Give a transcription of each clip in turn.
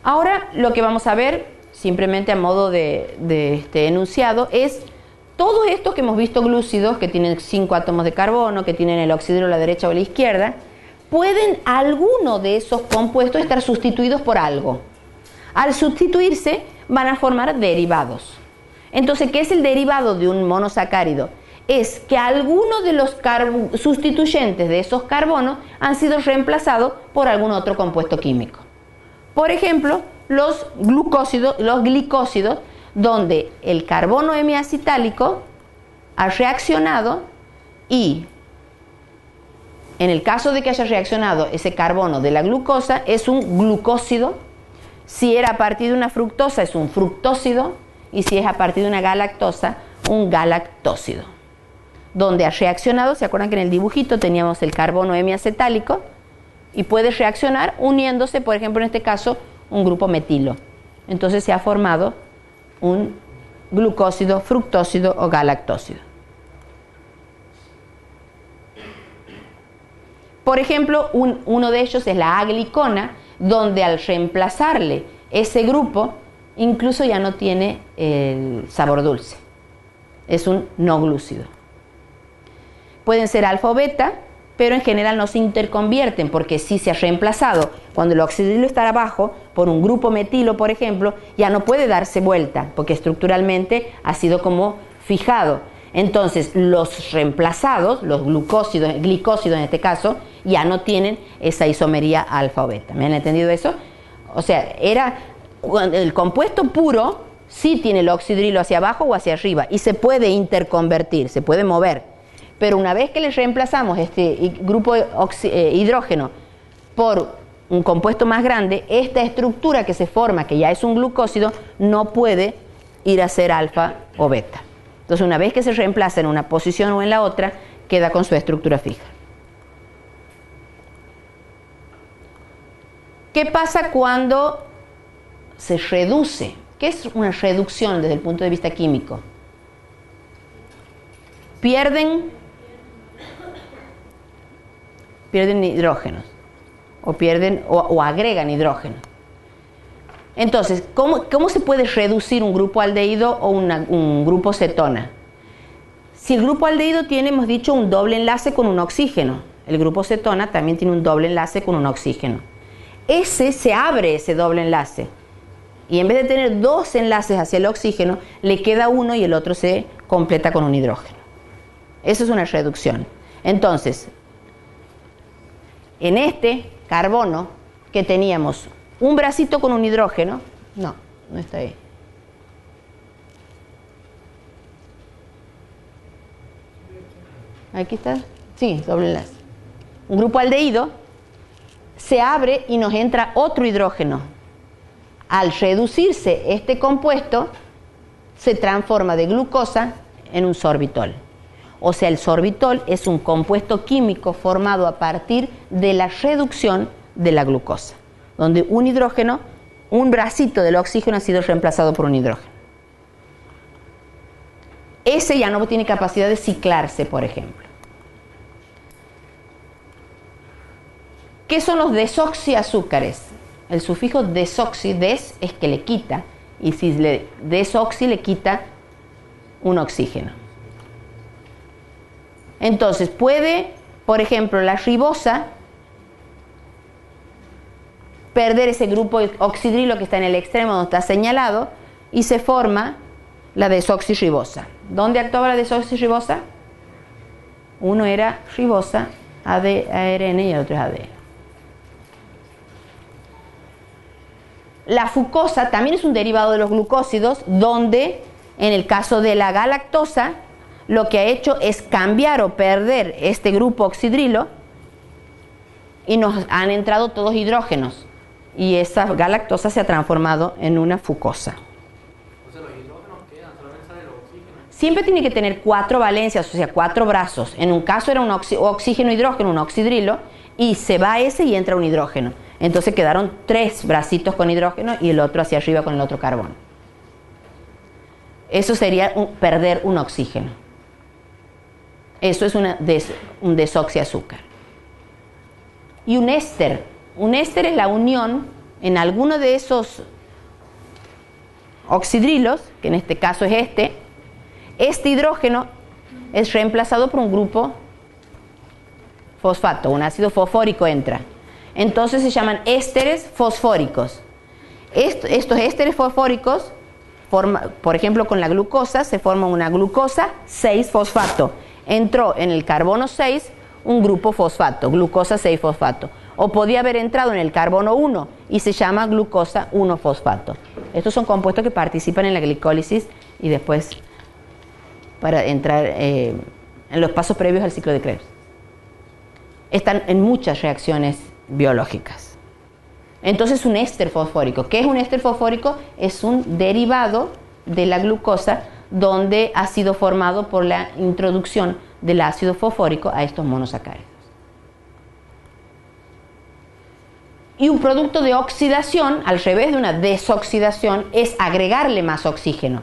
Ahora lo que vamos a ver, simplemente a modo de enunciado, es todos estos que hemos visto glúcidos, que tienen 5 átomos de carbono, que tienen el oxidrilo a la derecha o a la izquierda, pueden alguno de esos compuestos estar sustituidos por algo. Al sustituirse van a formar derivados. Entonces, ¿qué es el derivado de un monosacárido? Es que algunos de los sustituyentes de esos carbonos han sido reemplazados por algún otro compuesto químico. Por ejemplo, los glicósidos, donde el carbono hemiacetálico ha reaccionado y, en el caso de que haya reaccionado ese carbono de la glucosa, es un glucósido. Si era a partir de una fructosa, es un fructósido. Y si es a partir de una galactosa, un galactósido. Donde ha reaccionado, ¿se acuerdan que en el dibujito teníamos el carbono hemiacetálico? Y puede reaccionar uniéndose, por ejemplo, en este caso, un grupo metilo. Entonces se ha formado un glucósido, fructósido o galactósido. Por ejemplo, uno de ellos es la aglicona, donde al reemplazarle ese grupo, incluso ya no tiene el sabor dulce. Es un no glúcido. Pueden ser alfa o beta, pero en general no se interconvierten, porque si se ha reemplazado, cuando el oxidrilo está abajo, por un grupo metilo, por ejemplo, ya no puede darse vuelta, porque estructuralmente ha sido como fijado. Entonces, los reemplazados, los glicósidos en este caso, ya no tienen esa isomería alfa o beta. ¿Me han entendido eso? O sea, el compuesto puro sí tiene el oxidrilo hacia abajo o hacia arriba, y se puede interconvertir, se puede mover. Pero una vez que le reemplazamos este grupo hidrógeno por un compuesto más grande, esta estructura que se forma, que ya es un glucósido, no puede ir a ser alfa o beta. Entonces, una vez que se reemplaza en una posición o en la otra, queda con su estructura fija. ¿Qué pasa cuando se reduce? ¿Qué es una reducción desde el punto de vista químico? Pierden hidrógenos o agregan hidrógeno. Entonces, ¿cómo se puede reducir un grupo aldehído o un grupo cetona? Si el grupo aldehído tiene, hemos dicho, un doble enlace con un oxígeno, el grupo cetona también tiene un doble enlace con un oxígeno. Se abre ese doble enlace, y en vez de tener dos enlaces hacia el oxígeno, le queda uno y el otro se completa con un hidrógeno. Eso es una reducción. Entonces, en este carbono que teníamos un bracito con un hidrógeno, no está ahí. Aquí está, sí, doble enlace. Un grupo aldehído se abre y nos entra otro hidrógeno. Al reducirse este compuesto, se transforma de glucosa en un sorbitol. O sea, el sorbitol es un compuesto químico formado a partir de la reducción de la glucosa, donde un hidrógeno, un bracito del oxígeno ha sido reemplazado por un hidrógeno. Ese ya no tiene capacidad de ciclarse, por ejemplo. ¿Qué son los desoxiazúcares? El sufijo desoxi, des, es que le quita, y si le desoxi le quita un oxígeno. Entonces puede, por ejemplo, la ribosa perder ese grupo oxidrilo que está en el extremo donde está señalado y se forma la desoxirribosa. ¿Dónde actuaba la desoxirribosa? Uno era ribosa, ARN y el otro es ADN. La fucosa también es un derivado de los glucósidos, donde en el caso de la galactosa lo que ha hecho es cambiar o perder este grupo oxidrilo y nos han entrado todos hidrógenos y esa galactosa se ha transformado en una fucosa. O sea, los hidrógenos quedan, solamente sale el oxígeno. Siempre tiene que tener 4 valencias, o sea, 4 brazos. En un caso era un oxígeno-hidrógeno, un oxidrilo, y se va ese y entra un hidrógeno. Entonces quedaron 3 bracitos con hidrógeno y el otro hacia arriba con el otro carbono. Eso sería perder un oxígeno. Eso es un desoxiazúcar. Y un éster. Un éster es la unión en alguno de esos oxidrilos, que en este caso es este hidrógeno es reemplazado por un grupo fosfato, un ácido fosfórico entra. Entonces se llaman ésteres fosfóricos. Estos ésteres fosfóricos, por ejemplo con la glucosa, se forma una glucosa 6-fosfato. Entró en el carbono 6 un grupo fosfato, glucosa 6-fosfato. O podía haber entrado en el carbono 1 y se llama glucosa 1-fosfato. Estos son compuestos que participan en la glicólisis y después para entrar en los pasos previos al ciclo de Krebs. Están en muchas reacciones biológicas. Entonces un éster fosfórico. ¿Qué es un éster fosfórico? Es un derivado de la glucosa donde ha sido formado por la introducción del ácido fosfórico a estos monosacáridos. Y un producto de oxidación, al revés de una desoxidación, es agregarle más oxígeno.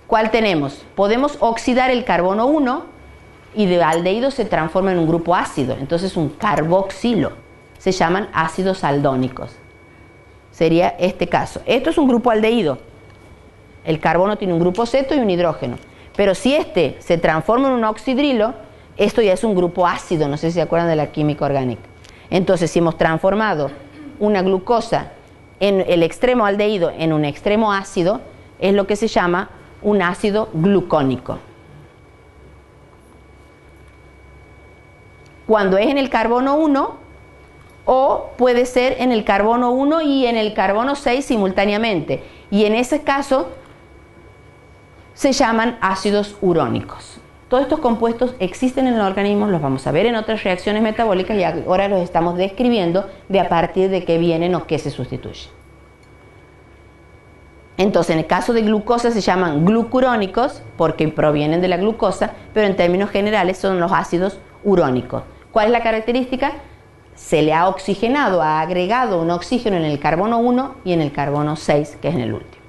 ¿Cuál tenemos? Podemos oxidar el carbono 1 y de aldehído se transforma en un grupo ácido, entonces un carboxilo. Se llaman ácidos aldónicos. Sería este caso. Esto es un grupo aldehído. El carbono tiene un grupo ceto y un hidrógeno. Pero si este se transforma en un oxidrilo, esto ya es un grupo ácido, no sé si se acuerdan de la química orgánica. Entonces, si hemos transformado una glucosa en el extremo aldehído en un extremo ácido, es lo que se llama un ácido glucónico. Cuando es en el carbono 1, o puede ser en el carbono 1 y en el carbono 6 simultáneamente. Y en ese caso se llaman ácidos urónicos. Todos estos compuestos existen en el organismo, los vamos a ver en otras reacciones metabólicas y ahora los estamos describiendo de a partir de qué vienen o qué se sustituye. Entonces, en el caso de glucosa se llaman glucurónicos porque provienen de la glucosa, pero en términos generales son los ácidos urónicos. ¿Cuál es la característica? Se le ha oxigenado, ha agregado un oxígeno en el carbono 1 y en el carbono 6, que es en el último.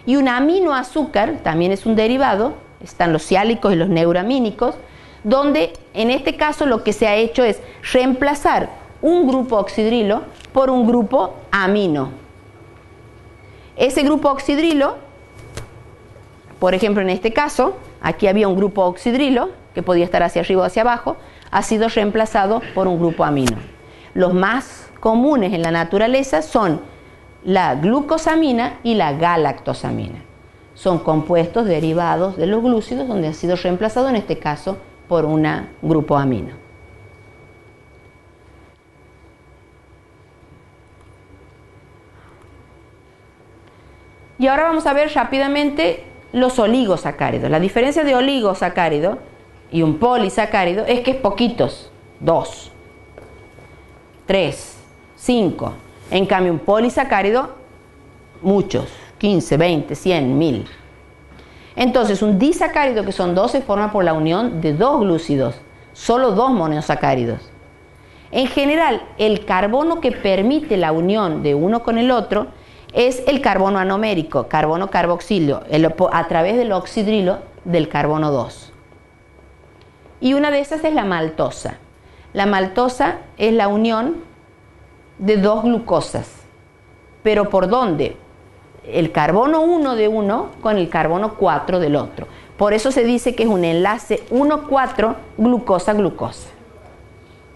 Y un aminoazúcar también es un derivado, están los siálicos y los neuramínicos, donde en este caso lo que se ha hecho es reemplazar un grupo oxidrilo por un grupo amino. Ese grupo oxidrilo, por ejemplo en este caso, aquí había un grupo oxidrilo que podía estar hacia arriba o hacia abajo, ha sido reemplazado por un grupo amino. Los más comunes en la naturaleza son la glucosamina y la galactosamina. Son compuestos derivados de los glúcidos donde ha sido reemplazado en este caso por un grupo amino. Y ahora vamos a ver rápidamente los oligosacáridos. La diferencia de oligosacárido y un polisacárido es que es poquitos, 2, 3, 5. En cambio un polisacárido, muchos, 15, 20, 100, 1000. Entonces un disacárido, que son 2, se forma por la unión de dos glúcidos, solo 2 monosacáridos. En general, el carbono que permite la unión de uno con el otro es el carbono anomérico, carbono carboxilio, a través del oxidrilo del carbono 2. Y una de esas es la maltosa. La maltosa es la unión de dos glucosas. ¿Pero por dónde? El carbono 1 de uno con el carbono 4 del otro. Por eso se dice que es un enlace 1,4 glucosa-glucosa.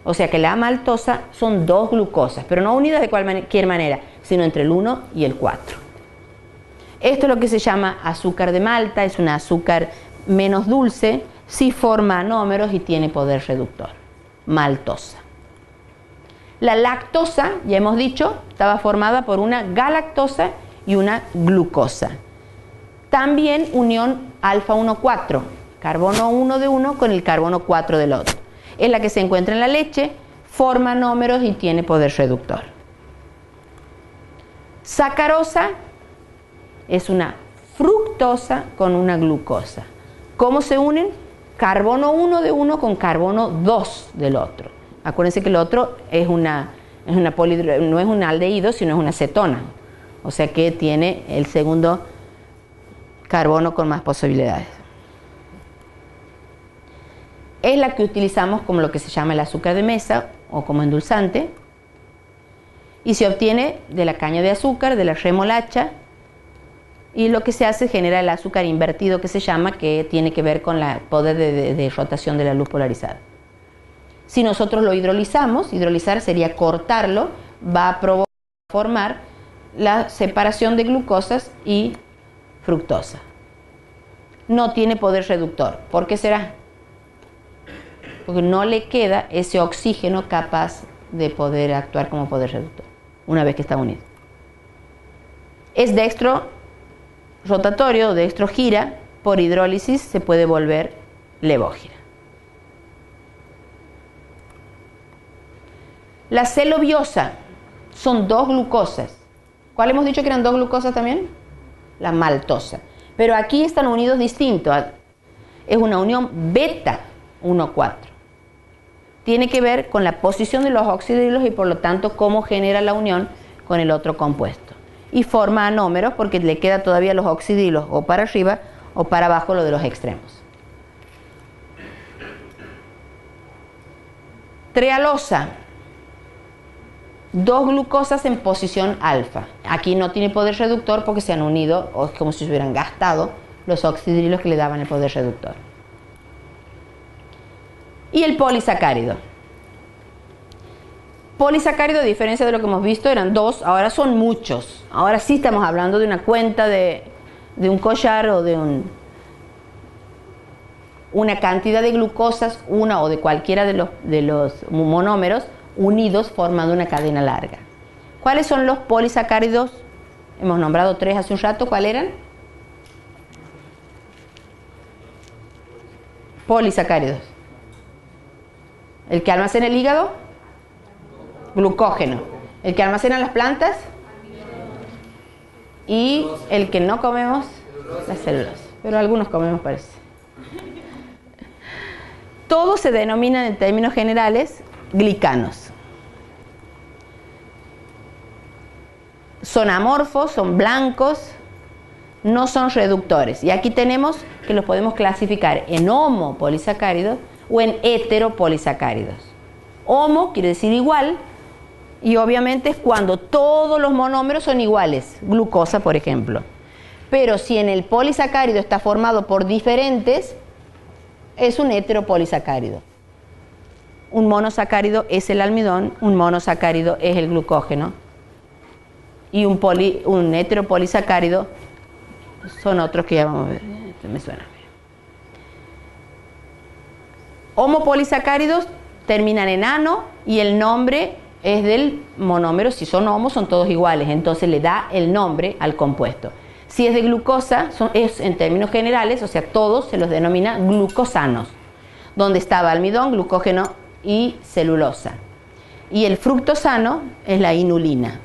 O sea que la maltosa son 2 glucosas, pero no unidas de cualquier manera, sino entre el 1 y el 4. Esto es lo que se llama azúcar de Malta, es un azúcar menos dulce, sí forma anómeros y tiene poder reductor. Maltosa. La lactosa, ya hemos dicho, estaba formada por una galactosa y una glucosa. También unión alfa 1,4, carbono 1 de uno con el carbono 4 del otro. Es la que se encuentra en la leche, forma anómeros y tiene poder reductor. Sacarosa es una fructosa con una glucosa. ¿Cómo se unen? Carbono 1 de uno con carbono 2 del otro. Acuérdense que el otro no es un aldehído, sino es una cetona. O sea que tiene el segundo carbono con más posibilidades. Es la que utilizamos como lo que se llama el azúcar de mesa o como endulzante. y se obtiene de la caña de azúcar, de la remolacha, y lo que se hace es generar el azúcar invertido que se llama, que tiene que ver con el poder de rotación de la luz polarizada. Si nosotros lo hidrolizamos, hidrolizar sería cortarlo, va a formar la separación de glucosas y fructosa. No tiene poder reductor. ¿Por qué será? Porque no le queda ese oxígeno capaz de poder actuar como poder reductor una vez que está unido. Es dextro rotatorio, dextro gira, por hidrólisis se puede volver levógira. La celobiosa son dos glucosas. ¿Cuál hemos dicho que eran dos glucosas también? La maltosa. Pero aquí están unidos distintos. Es una unión beta 1,4. Tiene que ver con la posición de los oxidrilos y por lo tanto cómo genera la unión con el otro compuesto. Y forma anómeros porque le queda todavía los oxidrilos o para arriba o para abajo lo de los extremos. Trealosa. Dos glucosas en posición alfa. Aquí no tiene poder reductor porque se han unido, o es como si se hubieran gastado los oxidrilos que le daban el poder reductor. Y el polisacárido. Polisacárido, a diferencia de lo que hemos visto, eran dos, ahora son muchos. Ahora sí estamos hablando de una cuenta de un collar o de una cantidad de glucosas, una o de cualquiera de los monómeros, unidos formando una cadena larga. ¿Cuáles son los polisacáridos? Hemos nombrado tres hace un rato. ¿Cuáles eran? Polisacáridos. El que almacena el hígado, glucógeno. El que almacena las plantas y el que no comemos, las células. Pero algunos comemos, parece. Todos se denominan en términos generales glicanos. Son amorfos, son blancos, no son reductores. Y aquí tenemos que los podemos clasificar en homopolisacáridos o en heteropolisacáridos. Homo quiere decir igual, y obviamente es cuando todos los monómeros son iguales, glucosa por ejemplo. Pero si en el polisacárido está formado por diferentes, es un heteropolisacárido. Un monosacárido es el almidón, un monosacárido es el glucógeno y un heteropolisacárido son otros que ya vamos a ver. Este me suena. Homopolisacáridos terminan en ano y el nombre es del monómero. Si son homos son todos iguales, entonces le da el nombre al compuesto. Si es de glucosa, es en términos generales, o sea, todos se los denomina glucosanos, donde estaba almidón, glucógeno y celulosa. Y el fructosano es la inulina.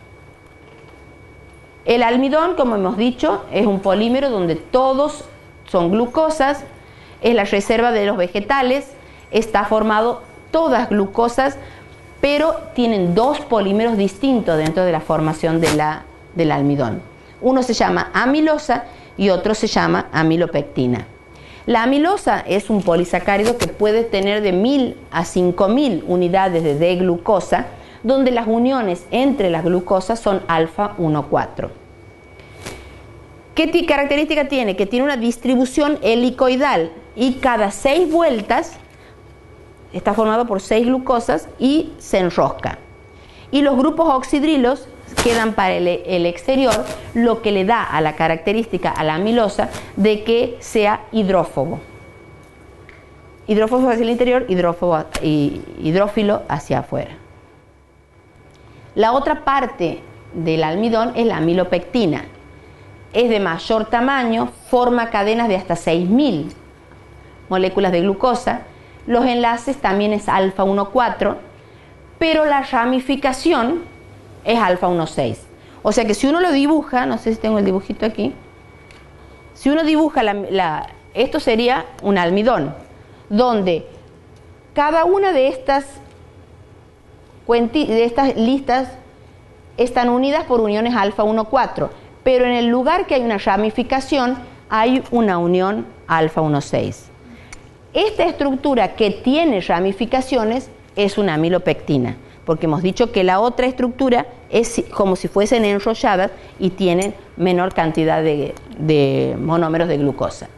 El almidón, como hemos dicho, es un polímero donde todos son glucosas, es la reserva de los vegetales, está formado todas glucosas, pero tienen dos polímeros distintos dentro de la formación del almidón. Uno se llama amilosa y otro se llama amilopectina. La amilosa es un polisacárido que puede tener de 1000 a 5000 unidades de D-glucosa, donde las uniones entre las glucosas son alfa 1,4. ¿Qué característica tiene? Que tiene una distribución helicoidal y cada 6 vueltas está formado por 6 glucosas y se enrosca. Y los grupos oxidrilos quedan para el exterior, lo que le da a la característica a la amilosa de que sea hidrófobo. Hidrófobo hacia el interior, hidrófilo hacia afuera. La otra parte del almidón es la amilopectina. Es de mayor tamaño, forma cadenas de hasta 6000 moléculas de glucosa. Los enlaces también es alfa 1,4, pero la ramificación es alfa 1,6. O sea que si uno lo dibuja, no sé si tengo el dibujito aquí, si uno dibuja esto sería un almidón, donde cada una de estas listas están unidas por uniones alfa 1,4, pero en el lugar que hay una ramificación hay una unión alfa 1,6. Esta estructura que tiene ramificaciones es una amilopectina. porque hemos dicho que la otra estructura es como si fuesen enrolladas y tienen menor cantidad de monómeros de glucosa.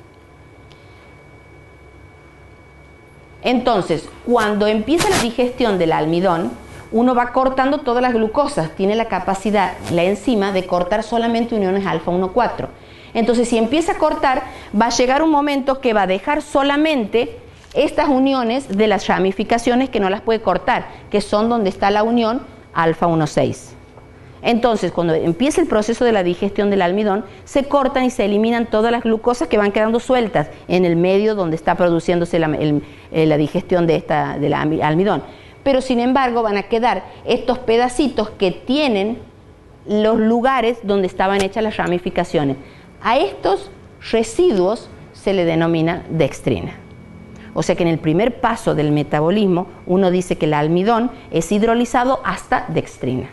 Entonces, cuando empieza la digestión del almidón, uno va cortando todas las glucosas, tiene la capacidad, la enzima, de cortar solamente uniones alfa 1,4. Entonces, si empieza a cortar, va a llegar un momento que va a dejar solamente estas uniones de las ramificaciones que no las puede cortar, que son donde está la unión alfa 1,6. Entonces, cuando empieza el proceso de la digestión del almidón, se cortan y se eliminan todas las glucosas que van quedando sueltas en el medio donde está produciéndose la digestión del almidón. Pero, sin embargo, van a quedar estos pedacitos que tienen los lugares donde estaban hechas las ramificaciones. A estos residuos se le denomina dextrina. O sea que en el primer paso del metabolismo, uno dice que el almidón es hidrolizado hasta dextrina.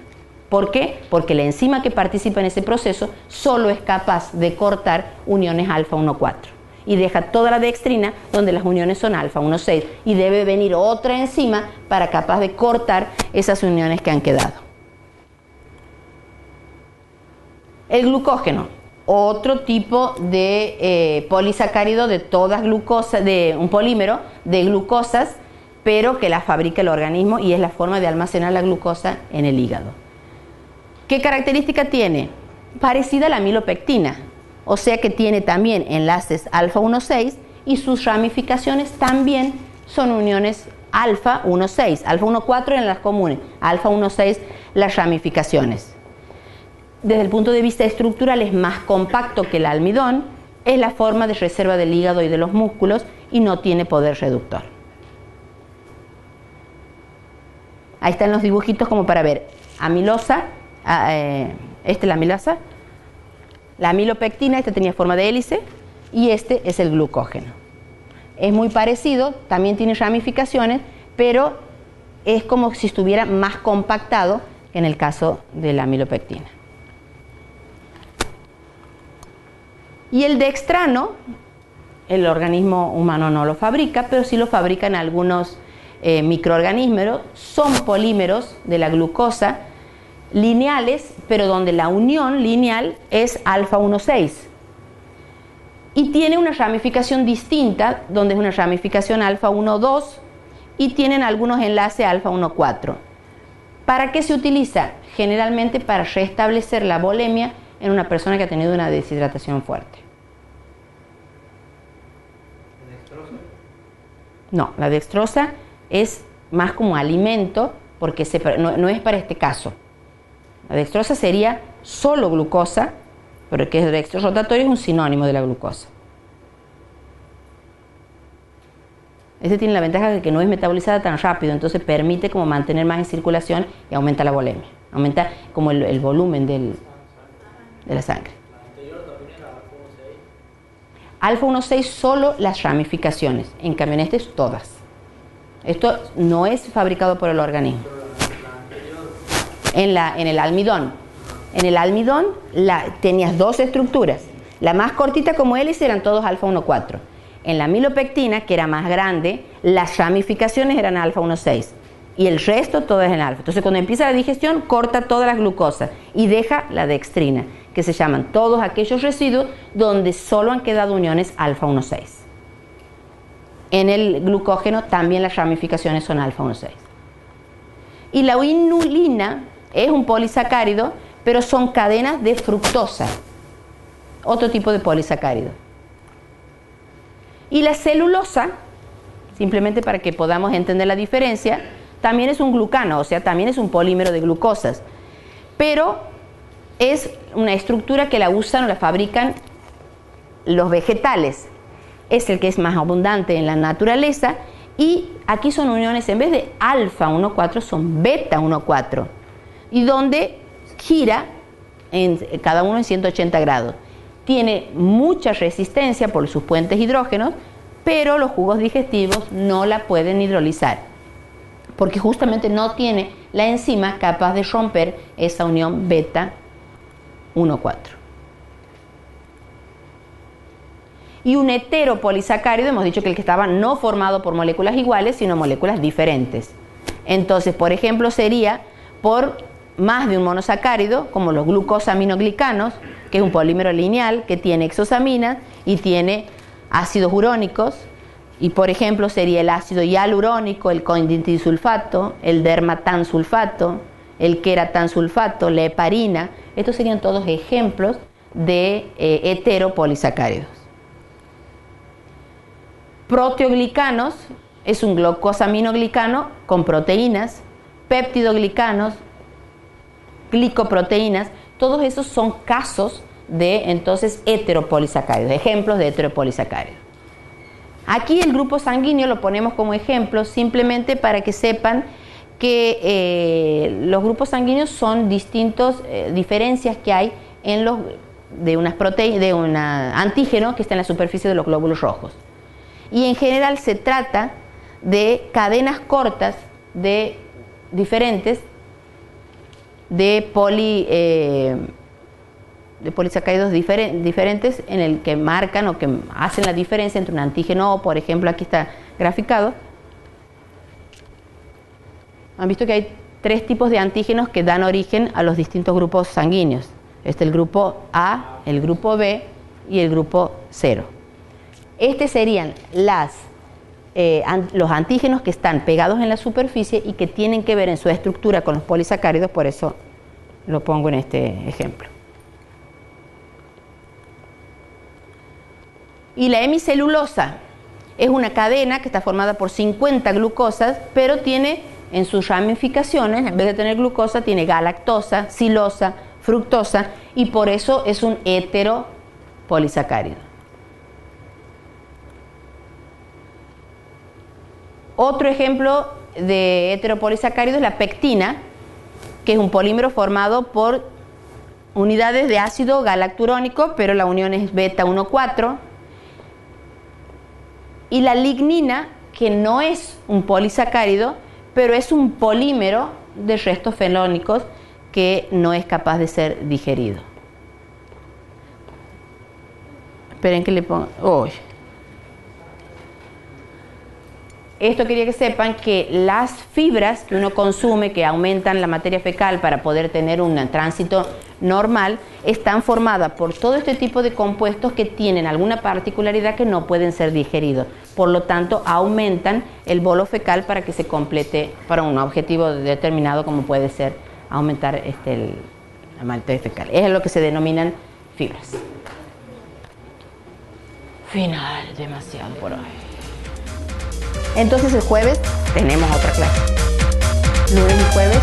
¿Por qué? Porque la enzima que participa en ese proceso solo es capaz de cortar uniones alfa 1,4 y deja toda la dextrina donde las uniones son alfa 1,6 y debe venir otra enzima para capaz de cortar esas uniones que han quedado. El glucógeno, otro tipo de polisacárido de todas glucosas, de un polímero de glucosas, pero que la fabrica el organismo y es la forma de almacenar la glucosa en el hígado. ¿Qué característica tiene? Parecida a la amilopectina, o sea que tiene también enlaces alfa 1,6 y sus ramificaciones también son uniones alfa 1,6, alfa 1,4 en las comunes, alfa 1,6 las ramificaciones. Desde el punto de vista estructural es más compacto que el almidón, es la forma de reserva del hígado y de los músculos y no tiene poder reductor. Ahí están los dibujitos como para ver amilosa. Esta es la amilosa, la amilopectina, esta tenía forma de hélice y este es el glucógeno. Es muy parecido, también tiene ramificaciones, pero es como si estuviera más compactado que en el caso de la amilopectina. Y el dextrano, el organismo humano no lo fabrica, pero sí lo fabrican algunos microorganismos, son polímeros de la glucosa, lineales, pero donde la unión lineal es alfa 1,6 y tiene una ramificación distinta donde es una ramificación alfa 1,2 y tienen algunos enlaces alfa 1,4. ¿Para qué se utiliza? Generalmente para restablecer la volemia en una persona que ha tenido una deshidratación fuerte. ¿La dextrosa? No, la dextrosa es más como alimento porque no es para este caso. La dextrosa sería solo glucosa, pero que el dextro rotatorio es un sinónimo de la glucosa. Este tiene la ventaja de que no es metabolizada tan rápido, entonces permite como mantener más en circulación y aumenta la volemia, aumenta como el volumen de la sangre. La anterior también era alfa 1,6. Alfa 1,6 solo las ramificaciones, en cambio en este es todas. Esto no es fabricado por el organismo. En el almidón. En el almidón tenías dos estructuras. La más cortita como hélice eran todos alfa 1,4. En la amilopectina, que era más grande, las ramificaciones eran alfa 1,6 y el resto todo es en alfa. Entonces cuando empieza la digestión corta todas las glucosas y deja la dextrina, que se llaman todos aquellos residuos donde solo han quedado uniones alfa 1,6. En el glucógeno también las ramificaciones son alfa 1,6. Y la inulina es un polisacárido, pero son cadenas de fructosa, otro tipo de polisacárido. Y la celulosa, simplemente para que podamos entender la diferencia, también es un glucano, o sea, también es un polímero de glucosas, pero es una estructura que la usan o la fabrican los vegetales. Es el que es más abundante en la naturaleza y aquí son uniones, en vez de alfa 1,4 son beta 1,4 y donde gira cada uno en 180 grados. Tiene mucha resistencia por sus puentes hidrógenos, pero los jugos digestivos no la pueden hidrolizar porque justamente no tiene la enzima capaz de romper esa unión beta 1,4. Y un heteropolisacárido, hemos dicho que el que estaba no formado por moléculas iguales, sino moléculas diferentes. Entonces, por ejemplo, sería por más de un monosacárido, como los glucosaminoglicanos, que es un polímero lineal que tiene hexosaminas y tiene ácidos urónicos, y por ejemplo sería el ácido hialurónico, el coinditilsulfato, el dermatansulfato, el queratansulfato, la heparina. Estos serían todos ejemplos de heteropolisacáridos. Proteoglicanos es un glucosaminoglicano con proteínas, peptidoglicanos, glicoproteínas, todos esos son casos de entonces heteropolisacáridos, ejemplos de heteropolisacáridos. Aquí el grupo sanguíneo lo ponemos como ejemplo simplemente para que sepan que los grupos sanguíneos son distintos, diferencias que hay en los de un antígeno que está en la superficie de los glóbulos rojos. Y en general se trata de cadenas cortas de diferentes de polisacáridos diferentes en el que marcan o que hacen la diferencia entre un antígeno O, por ejemplo, aquí está graficado. Han visto que hay 3 tipos de antígenos que dan origen a los distintos grupos sanguíneos. Este es el grupo A, el grupo B y el grupo 0. Estos serían los antígenos que están pegados en la superficie y que tienen que ver en su estructura con los polisacáridos, por eso lo pongo en este ejemplo. Y la hemicelulosa es una cadena que está formada por 50 glucosas, pero tiene en sus ramificaciones, en vez de tener glucosa, tiene galactosa, silosa, fructosa, y por eso es un heteropolisacárido. Otro ejemplo de heteropolisacárido es la pectina, que es un polímero formado por unidades de ácido galacturónico, pero la unión es beta 1,4. Y la lignina, que no es un polisacárido, pero es un polímero de restos fenólicos que no es capaz de ser digerido. Esperen que le ponga... Uy. Esto quería que sepan que las fibras que uno consume, que aumentan la materia fecal para poder tener un tránsito normal, están formadas por todo este tipo de compuestos que tienen alguna particularidad que no pueden ser digeridos. Por lo tanto, aumentan el bolo fecal para que se complete para un objetivo determinado, como puede ser aumentar la materia fecal. Es lo que se denominan fibras. Final, demasiado por hoy. Entonces el jueves tenemos otra clase. Lunes y jueves.